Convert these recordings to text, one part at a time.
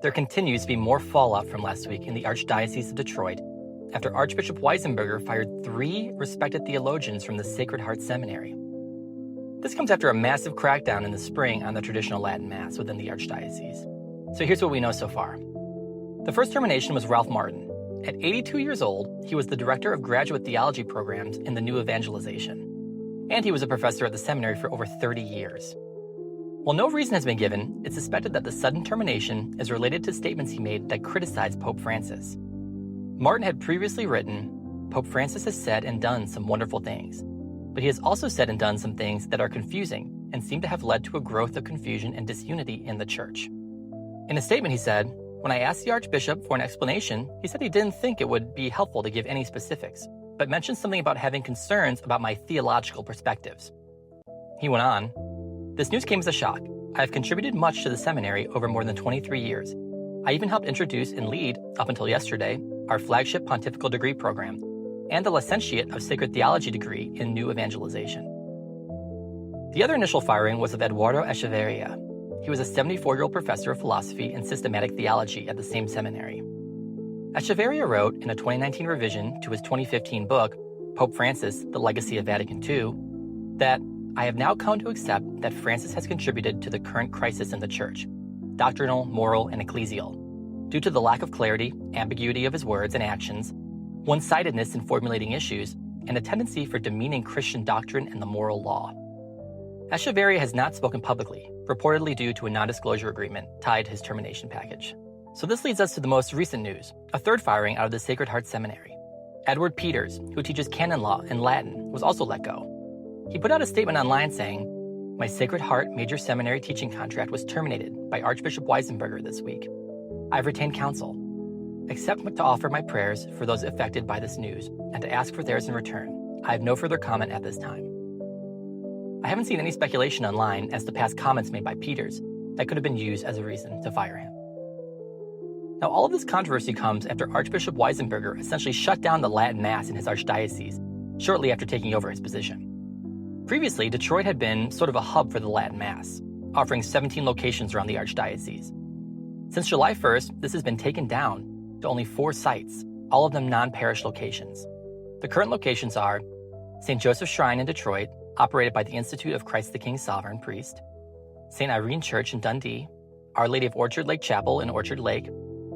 There continues to be more fallout from last week in the Archdiocese of Detroit after Archbishop Weisenberger fired 3 respected theologians from the Sacred Heart Seminary. This comes after a massive crackdown in the spring on the traditional Latin Mass within the Archdiocese. So here's what we know so far. The first termination was Ralph Martin. At 82 years old, he was the director of graduate theology programs in the New Evangelization, and he was a professor at the seminary for over 30 years. While no reason has been given, it's suspected that the sudden termination is related to statements he made that criticized Pope Francis. Martin had previously written, "Pope Francis has said and done some wonderful things, but he has also said and done some things that are confusing and seem to have led to a growth of confusion and disunity in the Church." In a statement he said, "When I asked the Archbishop for an explanation, he said he didn't think it would be helpful to give any specifics, but mentioned something about having concerns about my theological perspectives." He went on, "This news came as a shock. I have contributed much to the seminary over more than 23 years. I even helped introduce and lead, up until yesterday, our flagship pontifical degree program, and the Licentiate of Sacred Theology degree in New Evangelization." The other initial firing was of Eduardo Echavarria. He was a 74-year-old professor of philosophy and systematic theology at the same seminary. Echavarria wrote in a 2019 revision to his 2015 book, Pope Francis, The Legacy of Vatican II, that "I have now come to accept that Francis has contributed to the current crisis in the Church, doctrinal, moral, and ecclesial, due to the lack of clarity, ambiguity of his words and actions, one-sidedness in formulating issues, and a tendency for demeaning Christian doctrine and the moral law." Echavarria has not spoken publicly, reportedly due to a non-disclosure agreement tied to his termination package. So this leads us to the most recent news, a third firing out of the Sacred Heart Seminary. Edward Peters, who teaches canon law and Latin, was also let go. He put out a statement online saying, "My Sacred Heart major seminary teaching contract was terminated by Archbishop Weisenberger this week. I've retained counsel. Except to offer my prayers for those affected by this news and to ask for theirs in return. I have no further comment at this time." I haven't seen any speculation online as to past comments made by Peters that could have been used as a reason to fire him. Now, all of this controversy comes after Archbishop Weisenberger essentially shut down the Latin Mass in his archdiocese shortly after taking over his position. Previously, Detroit had been sort of a hub for the Latin Mass, offering 17 locations around the archdiocese. Since July 1st, this has been taken down to only 4 sites, all of them non-parish locations. The current locations are St. Joseph's Shrine in Detroit, operated by the Institute of Christ the King Sovereign Priest, St. Irene Church in Dundee, Our Lady of Orchard Lake Chapel in Orchard Lake,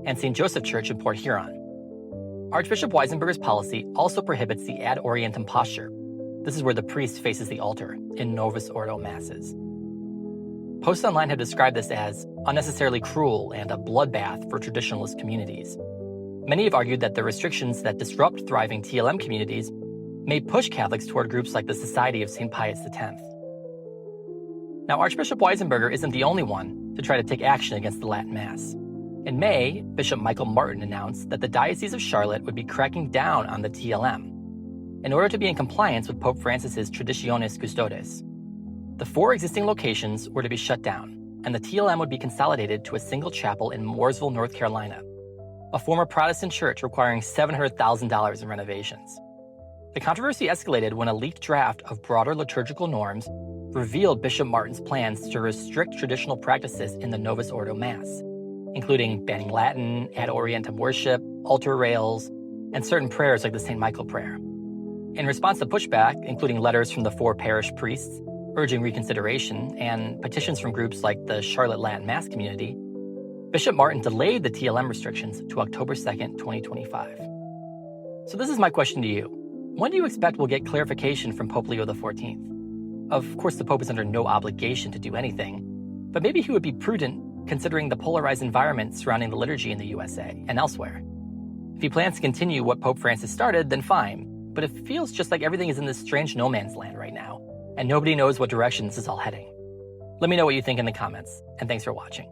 and St. Joseph Church in Port Huron. Archbishop Weisenberger's policy also prohibits the ad orientem posture. This is where the priest faces the altar in Novus Ordo Masses. Posts online have described this as unnecessarily cruel and a bloodbath for traditionalist communities. Many have argued that the restrictions that disrupt thriving TLM communities may push Catholics toward groups like the Society of St. Pius X. Now, Archbishop Weisenberger isn't the only one to try to take action against the Latin Mass. In May, Bishop Michael Martin announced that the Diocese of Charlotte would be cracking down on the TLM in order to be in compliance with Pope Francis's Traditionis Custodes. The 4 existing locations were to be shut down, and the TLM would be consolidated to a single chapel in Mooresville, North Carolina, a former Protestant church requiring $700,000 in renovations. The controversy escalated when a leaked draft of broader liturgical norms revealed Bishop Martin's plans to restrict traditional practices in the Novus Ordo Mass, including banning Latin, ad orientem worship, altar rails, and certain prayers like the St. Michael prayer. In response to pushback, including letters from the 4 parish priests urging reconsideration and petitions from groups like the Charlotte Latin Mass community, Bishop Martin delayed the TLM restrictions to October 2nd, 2025. So this is my question to you. When do you expect we'll get clarification from Pope Leo XIV? Of course, the Pope is under no obligation to do anything, but maybe he would be prudent considering the polarized environment surrounding the liturgy in the USA and elsewhere. If he plans to continue what Pope Francis started, then fine, but it feels just like everything is in this strange no man's land right now, and nobody knows what direction this is all heading. Let me know what you think in the comments, and thanks for watching.